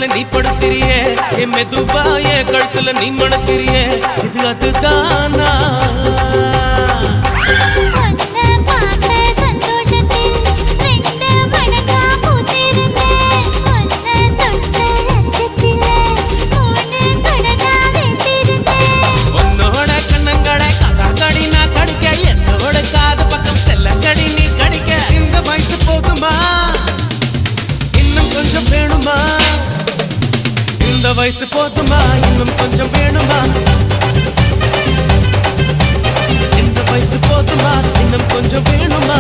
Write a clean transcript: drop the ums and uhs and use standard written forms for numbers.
மேல நீ படுத்திரியே என் மெதுவா என் கழுத்துல நீ மணத்திரியே இது அதுதானா வயசு போதுமா இன்னும் கொஞ்சம் வேணுமா இந்த வயசு போதுமா இன்னும் கொஞ்சம் வேணுமா